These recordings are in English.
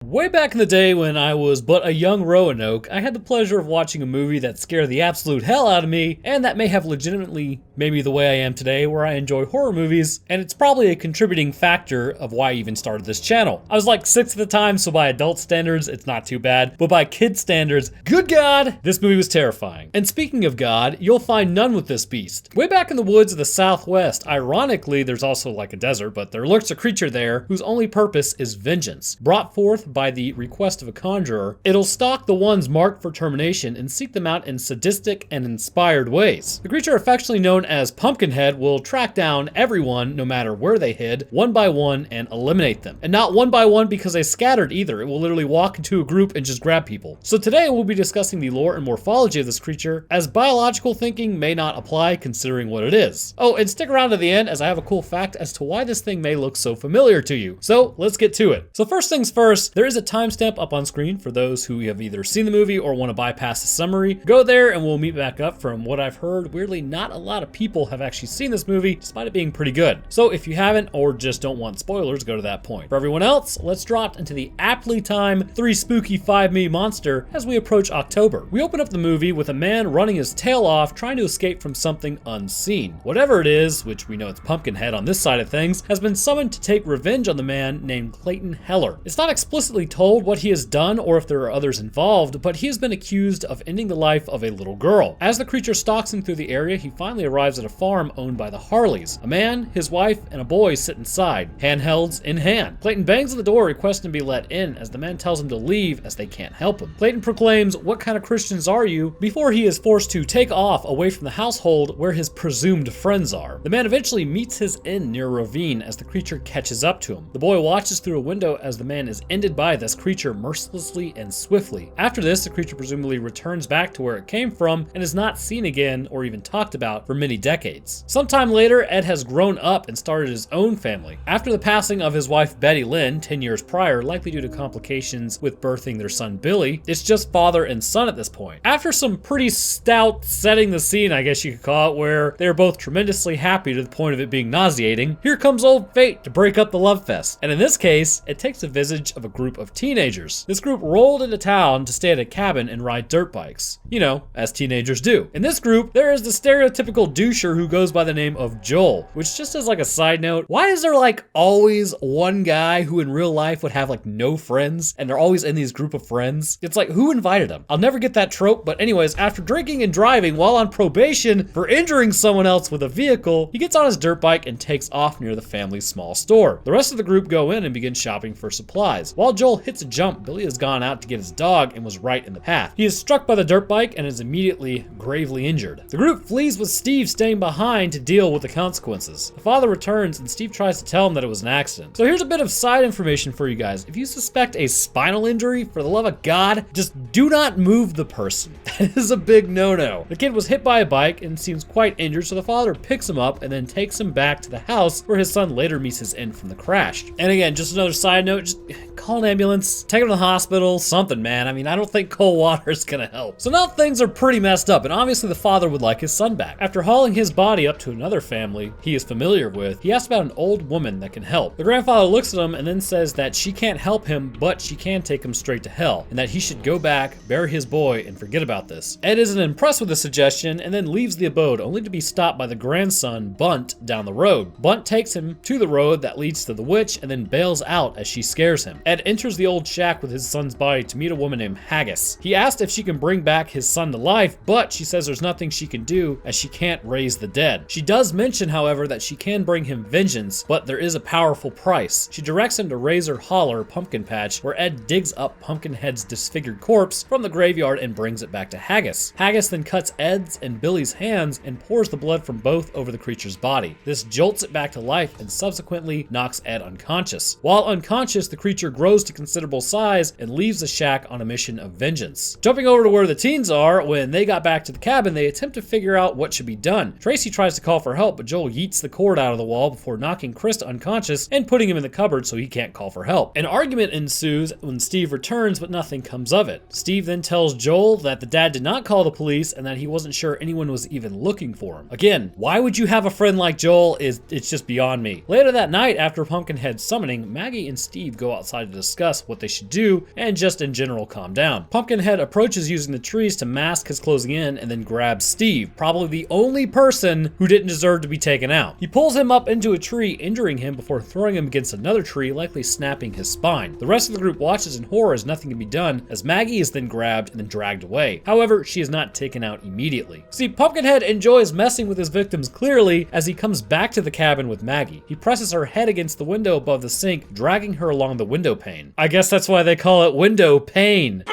Way back in the day when I was but a young Roanoke, I had the pleasure of watching a movie that scared the absolute hell out of me, and that may have legitimately made me the way I am today, where I enjoy horror movies, and it's probably a contributing factor of why I even started this channel. I was like 6 at the time, so by adult standards, it's not too bad, but by kid standards, good God, this movie was terrifying. And speaking of God, you'll find none with this beast. Way back in the woods of the Southwest, ironically, there's also like a desert, but there lurks a creature there whose only purpose is vengeance. Brought forth by the request of a conjurer, it'll stalk the ones marked for termination and seek them out in sadistic and inspired ways. The creature, affectionately known as Pumpkinhead, will track down everyone, no matter where they hid, one by one and eliminate them. And not one by one because they scattered either. It will literally walk into a group and just grab people. So today we'll be discussing the lore and morphology of this creature, as biological thinking may not apply considering what it is. Oh, and stick around to the end as I have a cool fact as to why this thing may look so familiar to you. So let's get to it. So first things first, there is a timestamp up on screen for those who have either seen the movie or want to bypass the summary. Go there and we'll meet back up. From what I've heard, weirdly not a lot of people have actually seen this movie, despite it being pretty good. So if you haven't or just don't want spoilers, go to that point. For everyone else, let's drop into the aptly timed 3 spooky 5 me monster as we approach October. We open up the movie with a man running his tail off trying to escape from something unseen. Whatever it is, which we know it's Pumpkinhead on this side of things, has been summoned to take revenge on the man named Clayton Heller. It's not explicitly told what he has done or if there are others involved, but he has been accused of ending the life of a little girl. As the creature stalks him through the area, he finally arrives at a farm owned by the Harleys. A man, his wife, and a boy sit inside, handhelds in hand. Clayton bangs on the door requesting to be let in, as the man tells him to leave as they can't help him. Clayton proclaims, "What kind of Christians are you?" before he is forced to take off away from the household where his presumed friends are. The man eventually meets his end near a ravine as the creature catches up to him. The boy watches through a window as the man is ended by this creature mercilessly and swiftly. After this, the creature presumably returns back to where it came from and is not seen again or even talked about for many decades. Sometime later, Ed has grown up and started his own family. After the passing of his wife Betty Lynn 10 years prior, likely due to complications with birthing their son Billy, it's just father and son at this point. After some pretty stout setting the scene, I guess you could call it, where they're both tremendously happy to the point of it being nauseating, here comes old fate to break up the love fest. And in this case, it takes the visage of a group of teenagers. This group rolled into town to stay at a cabin and ride dirt bikes. You know, as teenagers do. In this group, there is the stereotypical doucher who goes by the name of Joel, which, just as like a side note, why is there like always one guy who in real life would have like no friends and they're always in these group of friends? It's like, who invited them? I'll never get that trope, but anyways, after drinking and driving while on probation for injuring someone else with a vehicle, he gets on his dirt bike and takes off near the family's small store. The rest of the group go in and begin shopping for supplies. While Joel hits a jump, Billy has gone out to get his dog and was right in the path. He is struck by the dirt bike and is immediately gravely injured. The group flees with Steve staying behind to deal with the consequences. The father returns and Steve tries to tell him that it was an accident. So here's a bit of side information for you guys. If you suspect a spinal injury, for the love of God, just do not move the person. That is a big no-no. The kid was hit by a bike and seems quite injured, so the father picks him up and then takes him back to the house where his son later meets his end from the crash. And again, just another side note, just call an ambulance, take him to the hospital, something, man. I mean, I don't think cold water is gonna help. So now things are pretty messed up, and obviously the father would like his son back. After hauling his body up to another family he is familiar with, he asks about an old woman that can help. The grandfather looks at him and then says that she can't help him, but she can take him straight to hell, and that he should go back, bury his boy, and forget about this. Ed isn't impressed with the suggestion and then leaves the abode, only to be stopped by the grandson, Bunt, down the road. Bunt takes him to the road that leads to the witch and then bails out as she scares him. Ed enters the old shack with his son's body to meet a woman named Haggis. He asked if she can bring back his son to life, but she says there's nothing she can do as she can't raise the dead. She does mention, however, that she can bring him vengeance, but there is a powerful price. She directs him to Razor Holler Pumpkin Patch, where Ed digs up Pumpkinhead's disfigured corpse from the graveyard and brings it back to Haggis. Haggis then cuts Ed's and Billy's hands and pours the blood from both over the creature's body. This jolts it back to life and subsequently knocks Ed unconscious. While unconscious, the creature grows to considerable size and leaves the shack on a mission of vengeance. Jumping over to where the teens are, when they got back to the cabin, they attempt to figure out what should be done. Tracy tries to call for help, but Joel yeets the cord out of the wall before knocking Krista unconscious and putting him in the cupboard so he can't call for help. An argument ensues when Steve returns, but nothing comes of it. Steve then tells Joel that the dad did not call the police and that he wasn't sure anyone was even looking for him. Again, why would you have a friend like Joel? It's just beyond me. Later that night, after Pumpkinhead's summoning, Maggie and Steve go outside to discuss discuss what they should do and just in general calm down. Pumpkinhead approaches using the trees to mask his closing in and then grabs Steve, probably the only person who didn't deserve to be taken out. He pulls him up into a tree, injuring him before throwing him against another tree, likely snapping his spine. The rest of the group watches in horror as nothing can be done, as Maggie is then grabbed and then dragged away. However, she is not taken out immediately. See, Pumpkinhead enjoys messing with his victims clearly as he comes back to the cabin with Maggie. He presses her head against the window above the sink, dragging her along the window pane. I guess that's why they call it window pane.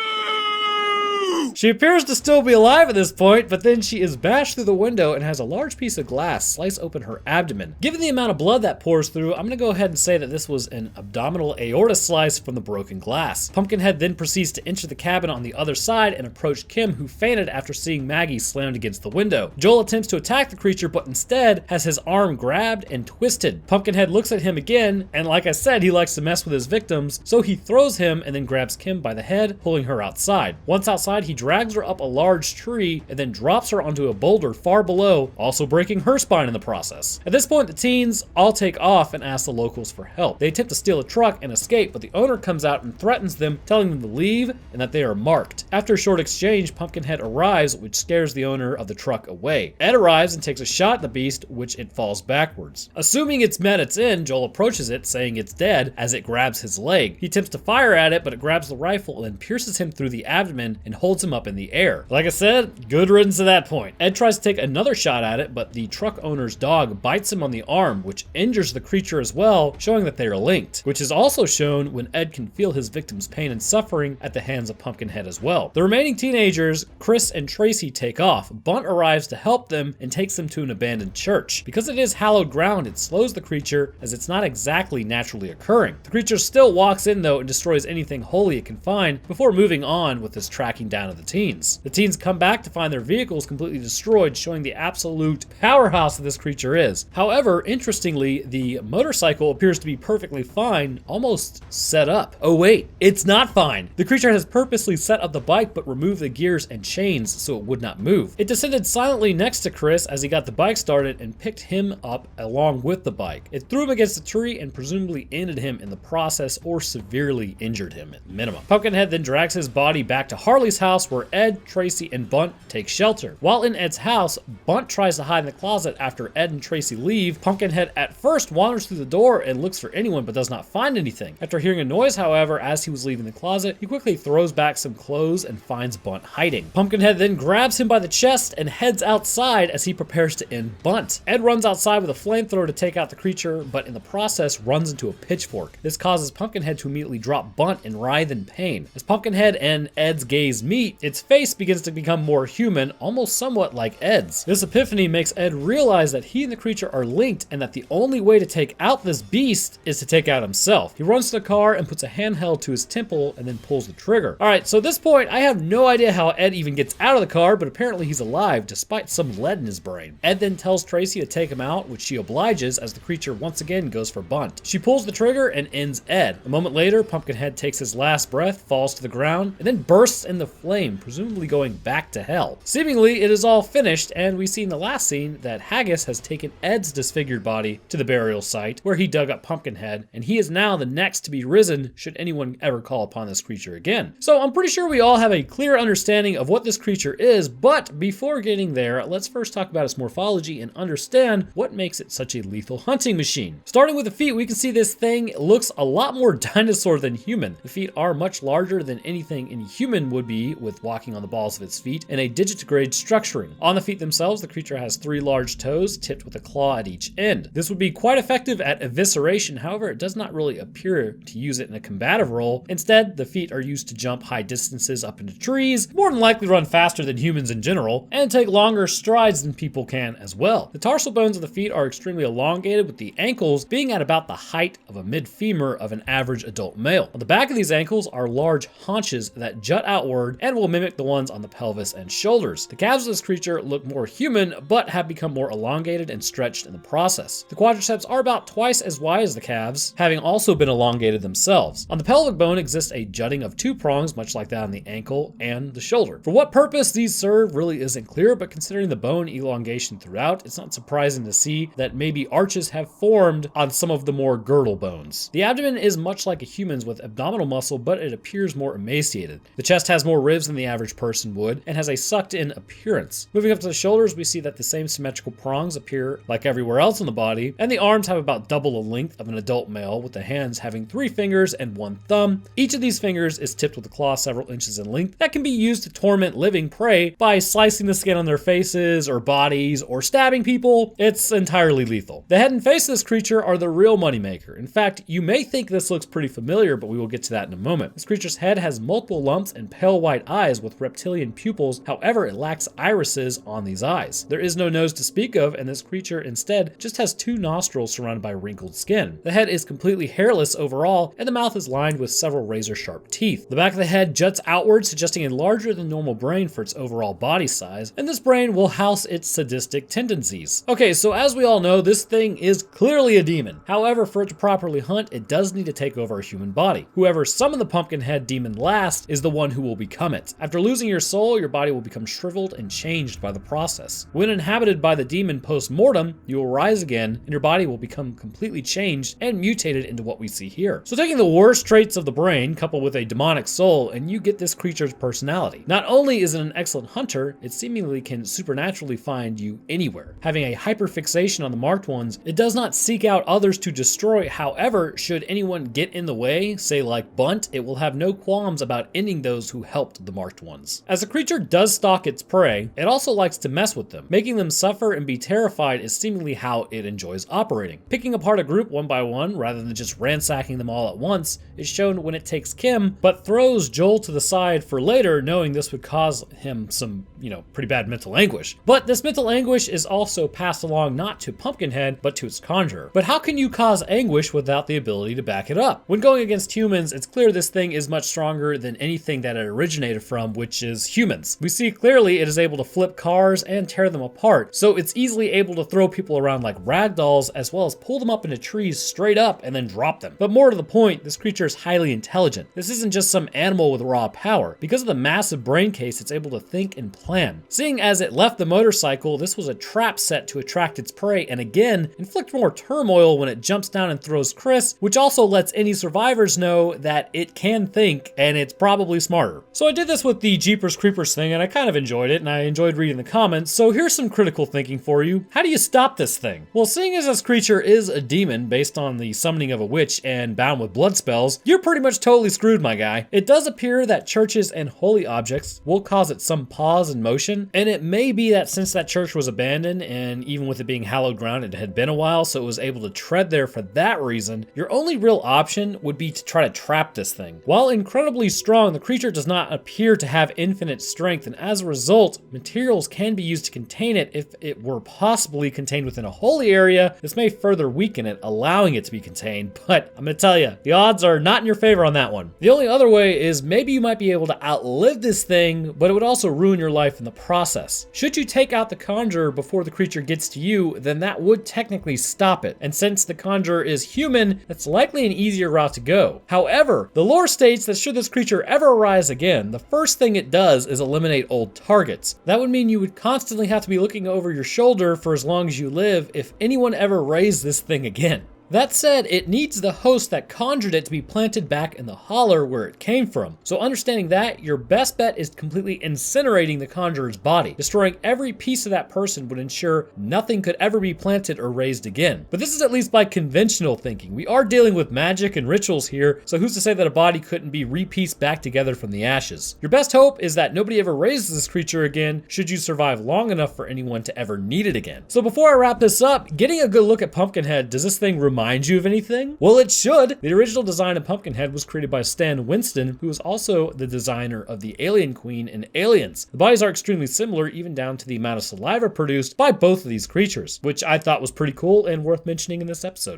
She appears to still be alive at this point, but then she is bashed through the window and has a large piece of glass slice open her abdomen. Given the amount of blood that pours through, I'm gonna go ahead and say that this was an abdominal aorta slice from the broken glass. Pumpkinhead then proceeds to enter the cabin on the other side and approach Kim, who fainted after seeing Maggie slammed against the window. Joel attempts to attack the creature, but instead has his arm grabbed and twisted. Pumpkinhead looks at him again, and like I said, he likes to mess with his victims, so he throws him and then grabs Kim by the head, pulling her outside. Once outside, he drags her up a large tree and then drops her onto a boulder far below, also breaking her spine in the process. At this point, the teens all take off and ask the locals for help. They attempt to steal a truck and escape, but the owner comes out and threatens them, telling them to leave and that they are marked. After a short exchange, Pumpkinhead arrives, which scares the owner of the truck away. Ed arrives and takes a shot at the beast, which it falls backwards. Assuming it's met its end, Joel approaches it, saying it's dead, as it grabs his leg. He attempts to fire at it, but it grabs the rifle and then pierces him through the abdomen and holds him up in the air. Like I said, good riddance to that point. Ed tries to take another shot at it, but the truck owner's dog bites him on the arm, which injures the creature as well, showing that they are linked, which is also shown when Ed can feel his victim's pain and suffering at the hands of Pumpkinhead as well. The remaining teenagers, Chris and Tracy, take off. Bunt arrives to help them and takes them to an abandoned church. Because it is hallowed ground, it slows the creature as it's not exactly naturally occurring. The creature still walks in though and destroys anything holy it can find before moving on with this tracking down of the teens. The teens come back to find their vehicles completely destroyed, showing the absolute powerhouse that this creature is. However, interestingly, the motorcycle appears to be perfectly fine, almost set up. Oh wait, it's not fine. The creature has purposely set up the bike but removed the gears and chains so it would not move. It descended silently next to Chris as he got the bike started and picked him up along with the bike. It threw him against a tree and presumably ended him in the process or severely injured him at minimum. Pumpkinhead then drags his body back to Harley's house where Ed, Tracy, and Bunt take shelter. While in Ed's house, Bunt tries to hide in the closet after Ed and Tracy leave. Pumpkinhead at first wanders through the door and looks for anyone but does not find anything. After hearing a noise, however, as he was leaving the closet, he quickly throws back some clothes and finds Bunt hiding. Pumpkinhead then grabs him by the chest and heads outside as he prepares to end Bunt. Ed runs outside with a flamethrower to take out the creature, but in the process runs into a pitchfork. This causes Pumpkinhead to immediately drop Bunt and writhe in pain. As Pumpkinhead and Ed's gaze meet, its face begins to become more human, almost somewhat like Ed's. This epiphany makes Ed realize that he and the creature are linked and that the only way to take out this beast is to take out himself. He runs to the car and puts a handheld to his temple and then pulls the trigger. Alright, so at this point, I have no idea how Ed even gets out of the car, but apparently he's alive despite some lead in his brain. Ed then tells Tracy to take him out, which she obliges as the creature once again goes for Bunt. She pulls the trigger and ends Ed. A moment later, Pumpkinhead takes his last breath, falls to the ground, and then bursts into flame, presumably going back to hell. Seemingly, it is all finished, and we see in the last scene that Haggis has taken Ed's disfigured body to the burial site, where he dug up Pumpkinhead, and he is now the next to be risen should anyone ever call upon this creature again. So I'm pretty sure we all have a clear understanding of what this creature is, but before getting there, let's first talk about its morphology and understand what makes it such a lethal hunting machine. Starting with the feet, we can see this thing looks a lot more dinosaur than human. The feet are much larger than anything any human would be, with walking on the balls of its feet, and a digitigrade structuring. On the feet themselves, the creature has 3 large toes tipped with a claw at each end. This would be quite effective at evisceration, however, it does not really appear to use it in a combative role. Instead, the feet are used to jump high distances up into trees, more than likely run faster than humans in general, and take longer strides than people can as well. The tarsal bones of the feet are extremely elongated, with the ankles being at about the height of a mid-femur of an average adult male. On the back of these ankles are large haunches that jut outward and will will mimic the ones on the pelvis and shoulders. The calves of this creature look more human, but have become more elongated and stretched in the process. The quadriceps are about twice as wide as the calves, having also been elongated themselves. On the pelvic bone exists a jutting of 2 prongs, much like that on the ankle and the shoulder. For what purpose these serve really isn't clear, but considering the bone elongation throughout, it's not surprising to see that maybe arches have formed on some of the more girdle bones. The abdomen is much like a human's with abdominal muscle, but it appears more emaciated. The chest has more ribs than the average person would and has a sucked-in appearance. Moving up to the shoulders, we see that the same symmetrical prongs appear like everywhere else on the body, and the arms have about double the length of an adult male, with the hands having 3 fingers and 1 thumb. Each of these fingers is tipped with a claw several inches in length that can be used to torment living prey by slicing the skin on their faces or bodies or stabbing people. It's entirely lethal. The head and face of this creature are the real moneymaker. In fact, you may think this looks pretty familiar, but we will get to that in a moment. This creature's head has multiple lumps and pale white eyes with reptilian pupils. However, it lacks irises on these eyes. There is no nose to speak of, and this creature instead just has 2 nostrils surrounded by wrinkled skin. The head is completely hairless overall, and the mouth is lined with several razor-sharp teeth. The back of the head juts outward, suggesting a larger than normal brain for its overall body size, and this brain will house its sadistic tendencies. Okay, so as we all know, this thing is clearly a demon. However, for it to properly hunt, it does need to take over a human body. Whoever summoned the Pumpkinhead demon last is the one who will become it. After losing your soul, your body will become shriveled and changed by the process. When inhabited by the demon post-mortem, you will rise again, and your body will become completely changed and mutated into what we see here. So taking the worst traits of the brain, coupled with a demonic soul, and you get this creature's personality. Not only is it an excellent hunter, it seemingly can supernaturally find you anywhere. Having a hyperfixation on the marked ones, it does not seek out others to destroy. However, should anyone get in the way, say like Bunt, it will have no qualms about ending those who helped the marked ones. As the creature does stalk its prey, it also likes to mess with them. Making them suffer and be terrified is seemingly how it enjoys operating. Picking apart a group one by one, rather than just ransacking them all at once, is shown when it takes Kim, but throws Joel to the side for later, knowing this would cause him some, pretty bad mental anguish. But this mental anguish is also passed along not to Pumpkinhead, but to its conjurer. But how can you cause anguish without the ability to back it up? When going against humans, it's clear this thing is much stronger than anything that it originated from, which is humans. We see clearly it is able to flip cars and tear them apart, so it's easily able to throw people around like rag dolls, as well as pull them up into trees straight up and then drop them. But more to the point, this creature is highly intelligent. This isn't just some animal with raw power. Because of the massive brain case, it's able to think and plan. Seeing as it left the motorcycle, this was a trap set to attract its prey, and again, inflict more turmoil when it jumps down and throws Chris, which also lets any survivors know that it can think, and it's probably smarter. So I did this with the Jeepers Creepers thing, and I kind of enjoyed it, and I enjoyed reading the comments, so here's some critical thinking for you. How do you stop this thing? Well, seeing as this creature is a demon based on the summoning of a witch and bound with blood spells, you're pretty much totally screwed, my guy. It does appear that churches and holy objects will cause it some pause in motion, and it may be that since that church was abandoned, and even with it being hallowed ground, it had been a while, so it was able to tread there for that reason, your only real option would be to try to trap this thing. While incredibly strong, the creature does not appear to have infinite strength, and as a result, materials can be used to contain it. If it were possibly contained within a holy area, this may further weaken it, allowing it to be contained, but I'm gonna tell you, the odds are not in your favor on that one. The only other way is maybe you might be able to outlive this thing, but it would also ruin your life in the process. Should you take out the conjurer before the creature gets to you, then that would technically stop it, and since the conjurer is human, that's likely an easier route to go. However, the lore states that should this creature ever arise again, the first thing it does is eliminate old targets. That would mean you would constantly have to be looking over your shoulder for as long as you live if anyone ever raised this thing again. That said, it needs the host that conjured it to be planted back in the holler where it came from. So understanding that, your best bet is completely incinerating the conjurer's body. Destroying every piece of that person would ensure nothing could ever be planted or raised again. But this is at least by conventional thinking. We are dealing with magic and rituals here, so who's to say that a body couldn't be repieced back together from the ashes? Your best hope is that nobody ever raises this creature again, should you survive long enough for anyone to ever need it again. So before I wrap this up, getting a good look at Pumpkinhead, does this thing remind you of anything? Well, it should. The original design of Pumpkinhead was created by Stan Winston, who was also the designer of the Alien Queen in Aliens. The bodies are extremely similar, even down to the amount of saliva produced by both of these creatures, which I thought was pretty cool and worth mentioning in this episode.